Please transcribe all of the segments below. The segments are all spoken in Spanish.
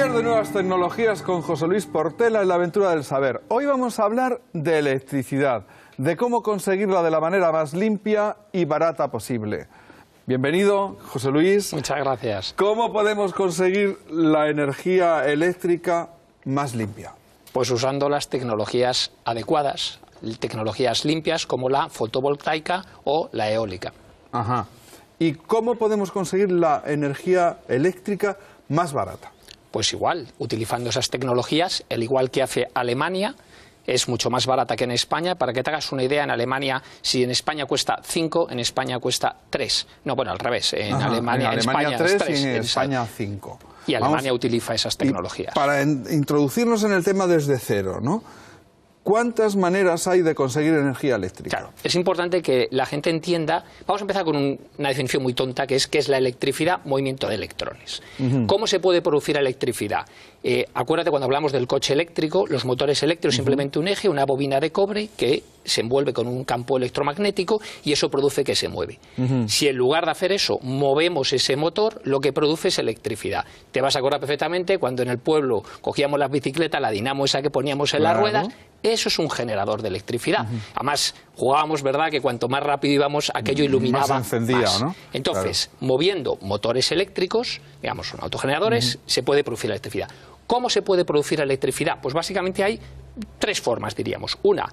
Taller de Nuevas Tecnologías con José Luis Portela en la aventura del saber. Hoy vamos a hablar de electricidad, de cómo conseguirla de la manera más limpia y barata posible. Bienvenido, José Luis. Muchas gracias. ¿Cómo podemos conseguir la energía eléctrica más limpia? Pues usando las tecnologías adecuadas, tecnologías limpias como la fotovoltaica o la eólica. Ajá. ¿Y cómo podemos conseguir la energía eléctrica más barata? Pues igual, utilizando esas tecnologías, al igual que hace Alemania, es mucho más barata que en España. Para que te hagas una idea, en Alemania, si en España cuesta 5, en España cuesta 3. No, bueno, al revés. En Alemania, en España 3 es 3, y en España 5. Y Alemania utiliza esas tecnologías. Para introducirnos en el tema desde cero, ¿no? ¿Cuántas maneras hay de conseguir energía eléctrica? Claro, es importante que la gente entienda. Vamos a empezar con una definición muy tonta, que es la electricidad, movimiento de electrones. ¿Cómo se puede producir electricidad? Acuérdate cuando hablamos del coche eléctrico, los motores eléctricos, simplemente un eje, una bobina de cobre que se envuelve con un campo electromagnético y eso produce que se mueve. Si en lugar de hacer eso movemos ese motor, lo que produce es electricidad. Te vas a acordar perfectamente cuando en el pueblo cogíamos las bicicletas, la dinamo esa que poníamos en las ruedas. Eso es un generador de electricidad. Además, jugábamos, ¿verdad?, que cuanto más rápido íbamos, aquello iluminaba más. Encendía, más. ¿no? Entonces, moviendo motores eléctricos, digamos, son autogeneradores, se puede producir electricidad. ¿Cómo se puede producir electricidad? Pues básicamente hay tres formas, diríamos. Una,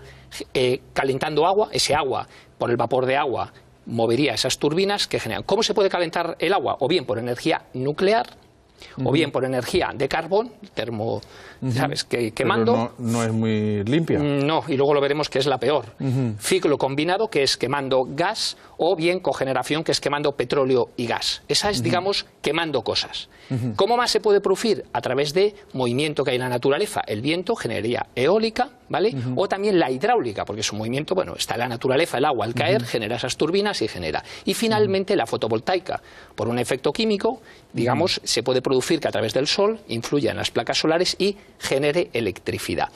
calentando agua, ese agua, por el vapor de agua, movería esas turbinas que generan. ¿Cómo se puede calentar el agua? O bien por energía nuclear, o bien por energía de carbón, termo, ¿sabes?, quemando. Pero no es muy limpia. No, y luego lo veremos que es la peor. Ciclo combinado, que es quemando gas, o bien cogeneración, que es quemando petróleo y gas. Esa es, digamos, quemando cosas. ¿Cómo más se puede producir? A través de movimiento que hay en la naturaleza. El viento generaría eólica, ¿vale? O también la hidráulica, porque es un movimiento, bueno, está en la naturaleza, el agua al caer genera esas turbinas y genera. Y finalmente la fotovoltaica, por un efecto químico, digamos, se puede producir que a través del sol influya en las placas solares y genere electricidad.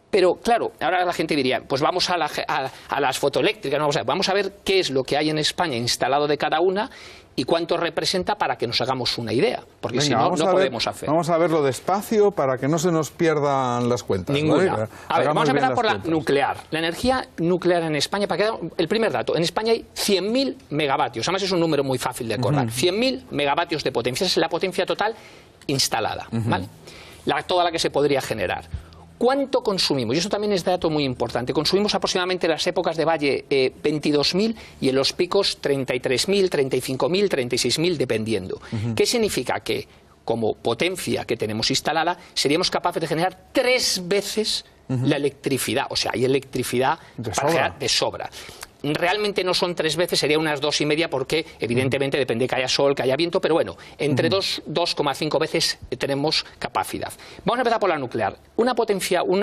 Pero claro, ahora la gente diría, pues vamos a las fotoeléctricas, no, vamos a ver qué es lo que hay en España instalado de cada una y cuánto representa para que nos hagamos una idea, porque si no, no podemos hacer. Vamos a verlo despacio para que no se nos pierdan las cuentas. Ninguna. ¿Vale? A ver, vamos a empezar por la nuclear. La energía nuclear en España, para que el primer dato, en España hay 100.000 megavatios, además es un número muy fácil de acordar, 100.000 megavatios de potencia, esa es la potencia total instalada, ¿vale? Toda la que se podría generar. ¿Cuánto consumimos? Y eso también es dato muy importante. Consumimos aproximadamente en las épocas de valle 22.000 y en los picos 33.000, 35.000, 36.000, dependiendo. ¿Qué significa? Que como potencia que tenemos instalada, seríamos capaces de generar 3 veces la electricidad. O sea, hay electricidad de sobra. Realmente no son 3 veces, sería unas 2,5 porque evidentemente depende que haya sol, que haya viento, pero bueno, entre 2,5 veces tenemos capacidad. Vamos a empezar por la nuclear. Una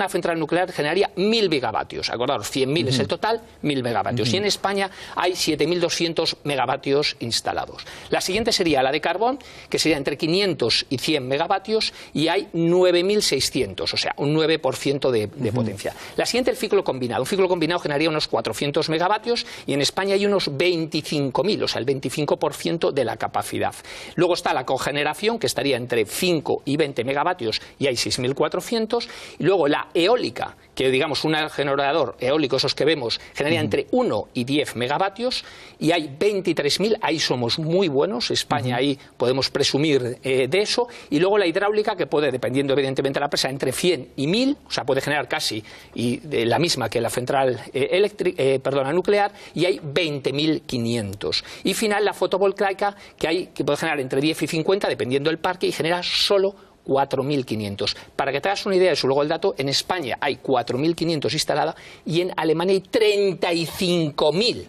central nuclear generaría 1.000 megavatios, acordaros, 100.000 es el total, 1.000 megavatios. Y en España hay 7.200 megavatios instalados. La siguiente sería la de carbón, que sería entre 500 y 100 megavatios, y hay 9.600, o sea, un 9% de potencia. La siguiente, el ciclo combinado. Un ciclo combinado generaría unos 400 megavatios, y en España hay unos 25.000, o sea, el 25% de la capacidad. Luego está la cogeneración, que estaría entre 5 y 20 megavatios, y hay 6.400. Y luego la eólica, que digamos un generador eólico, esos que vemos, generaría entre 1 y 10 megavatios, y hay 23.000, ahí somos muy buenos, España ahí podemos presumir de eso. Y luego la hidráulica, que puede, dependiendo evidentemente de la empresa, entre 100 y 1.000, o sea, puede generar casi la misma que la central nuclear, y hay 20.500. Y final, la fotovoltaica, que puede generar entre 10 y 50, dependiendo del parque, y genera solo 4.500. Para que te hagas una idea de eso, luego el dato, en España hay 4.500 instaladas y en Alemania hay 35.000.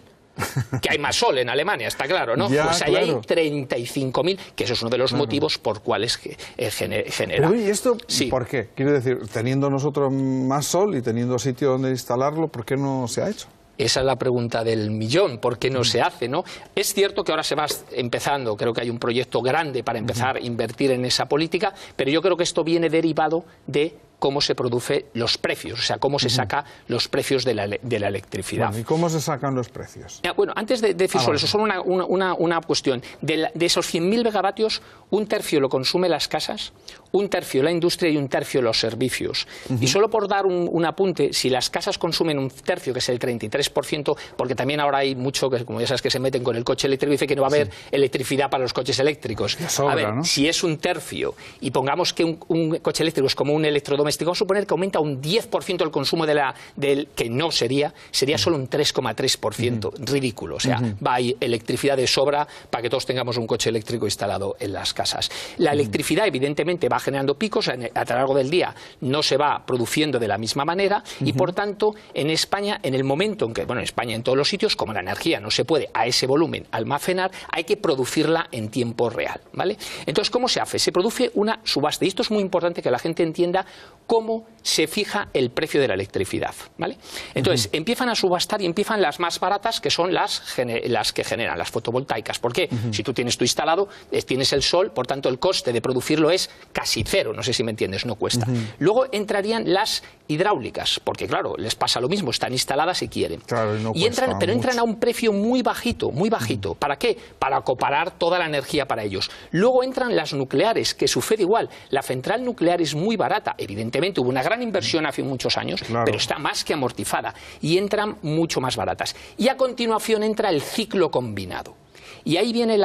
Que hay más sol en Alemania, está claro, ¿no? Ya, pues ahí hay 35.000, que eso es uno de los motivos por cuales genera. Pero, ¿y esto sí. por qué? Quiero decir, teniendo nosotros más sol y teniendo sitio donde instalarlo, ¿por qué no se ha hecho? Esa es la pregunta del millón, ¿por qué no se hace, no? Es cierto que ahora se va empezando, creo que hay un proyecto grande para empezar a invertir en esa política, pero yo creo que esto viene derivado de cómo se producen los precios, o sea, cómo se saca los precios de la electricidad. Bueno, ¿y cómo se sacan los precios? Bueno, antes de decir sobre eso, solo una cuestión. De esos 100.000 megavatios, un tercio lo consume las casas, un tercio la industria y un tercio los servicios. Y solo por dar un apunte, si las casas consumen un tercio, que es el 33%, porque también ahora hay mucho, que como ya sabes, que se meten con el coche eléctrico y dice que no va a haber electricidad para los coches eléctricos. Sobra, a ver, ¿no? Si es un tercio y pongamos que un coche eléctrico es como un electrodoméstico, vamos a suponer que aumenta un 10% el consumo del que no sería solo un 3,3%. Ridículo. O sea, hay electricidad de sobra para que todos tengamos un coche eléctrico instalado en las casas. La electricidad, evidentemente, va generando picos a lo largo del día, no se va produciendo de la misma manera y, por tanto, en España, en el momento en que, bueno, en España, en todos los sitios, como la energía no se puede a ese volumen almacenar, hay que producirla en tiempo real, ¿vale? Entonces, ¿cómo se hace? Se produce una subasta y esto es muy importante que la gente entienda cómo se fija el precio de la electricidad, ¿vale? Entonces, empiezan a subastar y empiezan las más baratas, que son las que generan, las fotovoltaicas. ¿Por qué? Si tú tienes tu instalado, tienes el sol, por tanto el coste de producirlo es casi cero, no sé si me entiendes, no cuesta. Luego entrarían las hidráulicas, porque claro, les pasa lo mismo, están instaladas y quieren. Claro, y entran a un precio muy bajito, muy bajito. ¿Para qué? Para acaparar toda la energía para ellos. Luego entran las nucleares, que sucede igual. La central nuclear es muy barata, evidentemente hubo una gran inversión hace muchos años, pero está más que amortizada y entran mucho más baratas. Y a continuación entra el ciclo combinado. Y ahí viene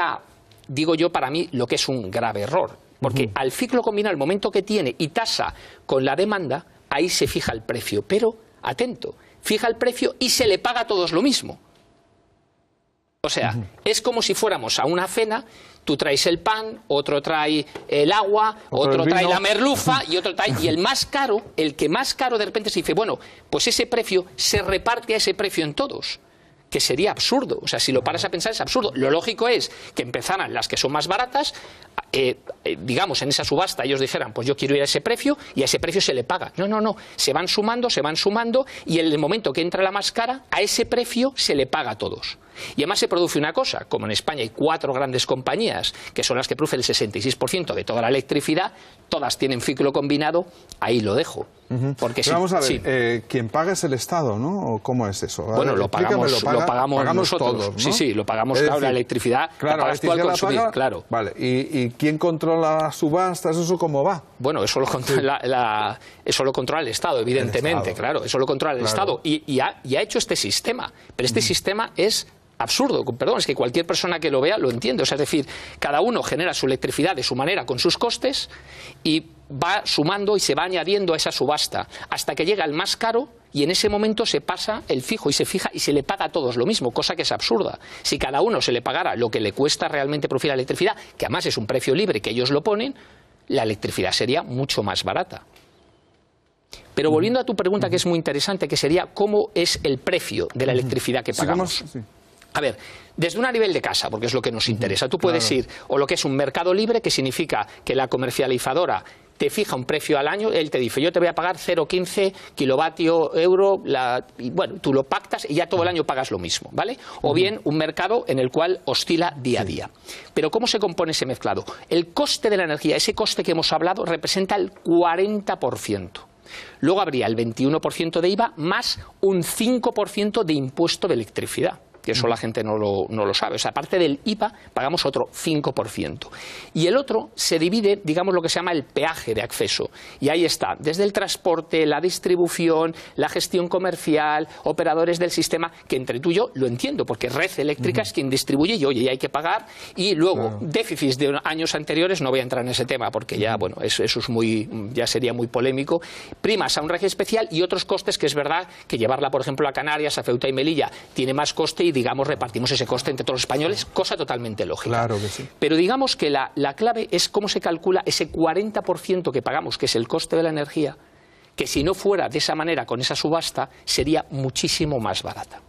digo yo, para mí, lo que es un grave error. Porque al ciclo combinado, el momento que tiene y tasa con la demanda, ahí se fija el precio. Pero, atento, fija el precio y se le paga a todos lo mismo. O sea, es como si fuéramos a una cena, tú traes el pan, otro trae el agua, otro trae la merluza y otro trae... Y el que más caro de repente se dice, bueno, pues ese precio se reparte a ese precio en todos. Que sería absurdo. O sea, si lo paras a pensar es absurdo. Lo lógico es que empezaran las que son más baratas, digamos, en esa subasta ellos dijeran, pues yo quiero ir a ese precio y a ese precio se le paga. No, no, no. Se van sumando y en el momento que entra la más cara, a ese precio se le paga a todos. Y además se produce una cosa, como en España hay 4 grandes compañías que son las que producen el 66% de toda la electricidad, todas tienen ciclo combinado, ahí lo dejo. Porque pero vamos a ver, quien paga es el Estado, ¿no? ¿O cómo es eso? Bueno, lo pagamos nosotros. Todos, ¿no? Sí, lo pagamos, claro, la electricidad, claro, la pagas tú al consumir, claro. Vale, ¿y quién controla las subastas? ¿Eso cómo va? Bueno, eso lo controla, eso lo controla el Estado, evidentemente, claro, eso lo controla el Estado y ha hecho este sistema, pero este sistema es absurdo, perdón, es que cualquier persona que lo vea lo entiende, o sea, es decir, cada uno genera su electricidad de su manera con sus costes y va sumando y se va añadiendo a esa subasta hasta que llega el más caro y en ese momento se pasa el fijo y se fija y se le paga a todos lo mismo, cosa que es absurda. Si cada uno se le pagara lo que le cuesta realmente producir la electricidad, que además es un precio libre que ellos lo ponen, la electricidad sería mucho más barata. Pero volviendo a tu pregunta, que es muy interesante, que sería ¿cómo es el precio de la electricidad que pagamos? A ver, desde un nivel de casa, porque es lo que nos interesa, tú puedes ir, o lo que es un mercado libre, que significa que la comercializadora te fija un precio al año, él te dice, yo te voy a pagar 0,15 kilovatio euro, y bueno, tú lo pactas y ya todo el año pagas lo mismo, ¿vale? O bien un mercado en el cual oscila día a día. Pero ¿cómo se compone ese mezclado? El coste de la energía, ese coste que hemos hablado, representa el 40%. Luego habría el 21% de IVA más un 5% de impuesto de electricidad, que eso la gente no lo sabe. O sea, aparte del IVA, pagamos otro 5%. Y el otro se divide, digamos, lo que se llama el peaje de acceso. Y ahí está, desde el transporte, la distribución, la gestión comercial, operadores del sistema, que entre tú y yo lo entiendo, porque Red Eléctrica es quien distribuye y, oye, hay que pagar. Y luego, déficits de años anteriores, no voy a entrar en ese tema, porque ya, bueno, eso es ya sería muy polémico. Primas a un régimen especial y otros costes, que es verdad que llevarla, por ejemplo, a Canarias, a Ceuta y Melilla, tiene más coste y, digamos, repartimos ese coste entre todos los españoles, cosa totalmente lógica. Claro que sí. Pero digamos que la clave es cómo se calcula ese 40% que pagamos, que es el coste de la energía, que si no fuera de esa manera, con esa subasta, sería muchísimo más barata.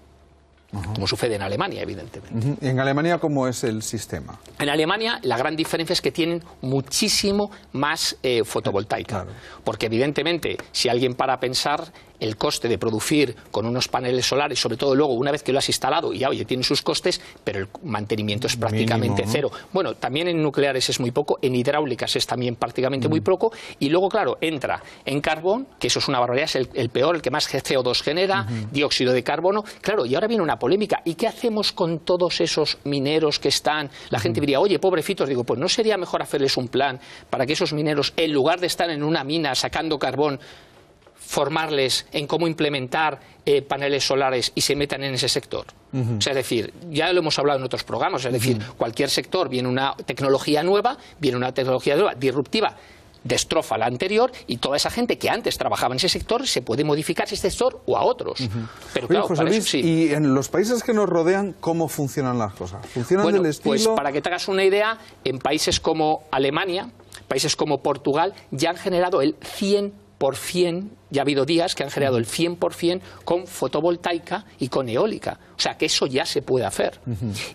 Como sucede en Alemania, evidentemente. ¿Y en Alemania cómo es el sistema? En Alemania la gran diferencia es que tienen muchísimo más fotovoltaica. Porque evidentemente, si alguien para pensar, el coste de producir con unos paneles solares, sobre todo luego una vez que lo has instalado, y ya, oye, tiene sus costes, pero el mantenimiento es prácticamente cero. Bueno, también en nucleares es muy poco, en hidráulicas es también prácticamente muy poco, y luego, claro, entra en carbón, que eso es una barbaridad, es el peor, el que más CO2 genera, dióxido de carbono. Claro, y ahora viene una polémica. ¿Y qué hacemos con todos esos mineros que están? La gente diría, oye, pobrecitos, digo, pues ¿no sería mejor hacerles un plan para que esos mineros, en lugar de estar en una mina sacando carbón, formarles en cómo implementar paneles solares y se metan en ese sector? O sea, es decir, ya lo hemos hablado en otros programas, es decir, cualquier sector, viene una tecnología nueva, disruptiva, destroza la anterior, y toda esa gente que antes trabajaba en ese sector se puede modificar a ese sector o a otros. Pero claro, José Luis, sí. ¿Y en los países que nos rodean cómo funcionan las cosas? ¿Funcionan del estilo? Pues para que te hagas una idea, en países como Alemania, países como Portugal, ya han generado el 100%, ya ha habido días que han generado el 100% con fotovoltaica y con eólica. O sea, que eso ya se puede hacer.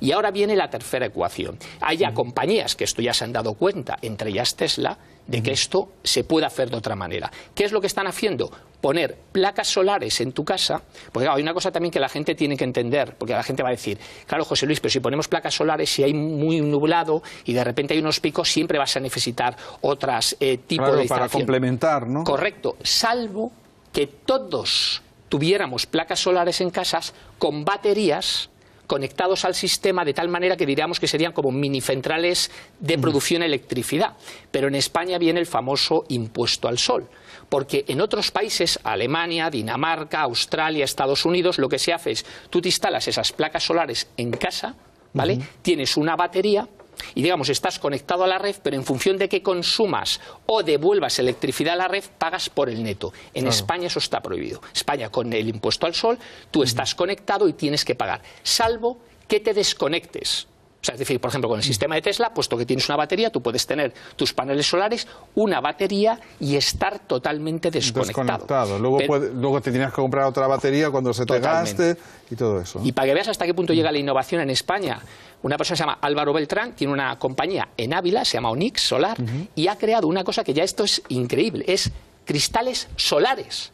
Y ahora viene la tercera ecuación. Hay ya compañías que esto ya se han dado cuenta, entre ellas Tesla, de que esto se puede hacer de otra manera. ¿Qué es lo que están haciendo? Poner placas solares en tu casa, porque claro, hay una cosa también que la gente tiene que entender, porque la gente va a decir, claro, José Luis, pero si ponemos placas solares, si hay muy nublado y de repente hay unos picos, siempre vas a necesitar otras tipos de instalación. Para complementar, ¿no? Correcto, salvo que todos tuviéramos placas solares en casas con baterías conectados al sistema, de tal manera que diríamos que serían como mini centrales de producción de electricidad. Pero en España viene el famoso impuesto al sol, porque en otros países, Alemania, Dinamarca, Australia, Estados Unidos, lo que se hace es, tú te instalas esas placas solares en casa, ¿vale? Tienes una batería y, digamos, estás conectado a la red, pero en función de que consumas o devuelvas electricidad a la red, pagas por el neto. En España eso está prohibido. España, con el impuesto al sol, tú estás conectado y tienes que pagar, salvo que te desconectes. O sea, es decir, por ejemplo, con el sistema de Tesla, puesto que tienes una batería, tú puedes tener tus paneles solares, una batería y estar totalmente desconectado. Luego te tienes que comprar otra batería cuando se te gaste y todo eso. Y para que veas hasta qué punto llega la innovación en España, una persona se llama Álvaro Beltrán, tiene una compañía en Ávila, se llama Onix Solar, y ha creado una cosa que ya esto es increíble, es cristales solares.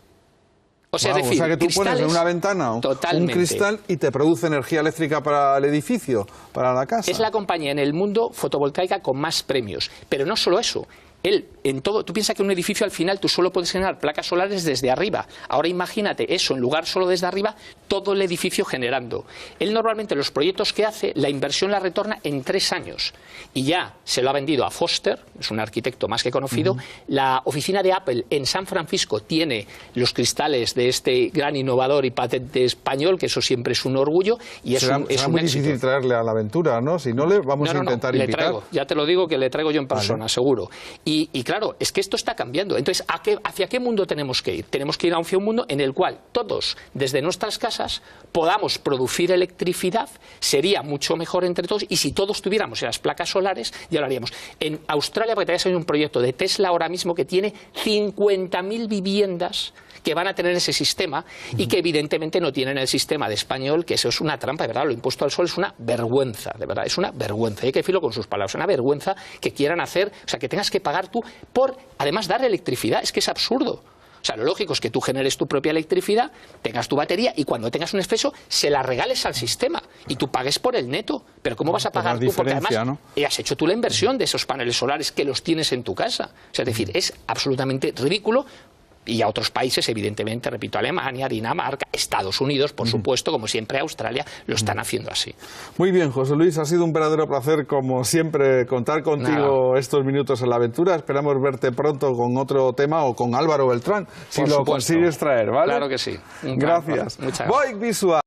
O sea, es decir, que tú pones en una ventana un cristal y te produce energía eléctrica para el edificio, para la casa. Es la compañía en el mundo fotovoltaica con más premios. Pero no solo eso. Tú piensas que en un edificio al final tú solo puedes generar placas solares desde arriba. Ahora imagínate eso, en lugar solo desde arriba, todo el edificio generando. Él normalmente los proyectos que hace, la inversión la retorna en 3 años. Y ya se lo ha vendido a Foster, es un arquitecto más que conocido. La oficina de Apple en San Francisco tiene los cristales de este gran innovador y patente español, que eso siempre es un orgullo. Y será muy difícil traerle a la aventura, ¿no? Si no, le vamos a intentar invitar. Le traigo, ya te lo digo que le traigo yo en persona, seguro. Y claro, es que esto está cambiando. Entonces, ¿hacia qué mundo tenemos que ir? Tenemos que ir hacia un mundo en el cual todos, desde nuestras casas, podamos producir electricidad. Sería mucho mejor entre todos, y si todos tuviéramos las placas solares, ya lo haríamos. En Australia, porque hay un proyecto de Tesla ahora mismo que tiene 50.000 viviendas que van a tener ese sistema y que evidentemente no tienen el sistema de español, que eso es una trampa, de verdad. Lo impuesto al sol es una vergüenza, de verdad, es una vergüenza. Hay que decirlo con sus palabras, una vergüenza que quieran hacer, o sea, que tengas que pagar tú por, además, dar electricidad. Es que es absurdo. O sea, lo lógico es que tú generes tu propia electricidad, tengas tu batería y cuando tengas un exceso se la regales al sistema y tú pagues por el neto. Pero ¿cómo vas a pagar tú? Porque además has hecho tú la inversión de esos paneles solares que los tienes en tu casa. O sea, es decir, es absolutamente ridículo. Y a otros países, evidentemente, repito, Alemania, Dinamarca, Estados Unidos, por supuesto, como siempre Australia, lo están haciendo así. Muy bien, José Luis, ha sido un verdadero placer, como siempre, contar contigo estos minutos en la aventura. Esperamos verte pronto con otro tema o con Álvaro Beltrán, si lo consigues traer, ¿vale? Claro que sí. Gracias. Voig Visual.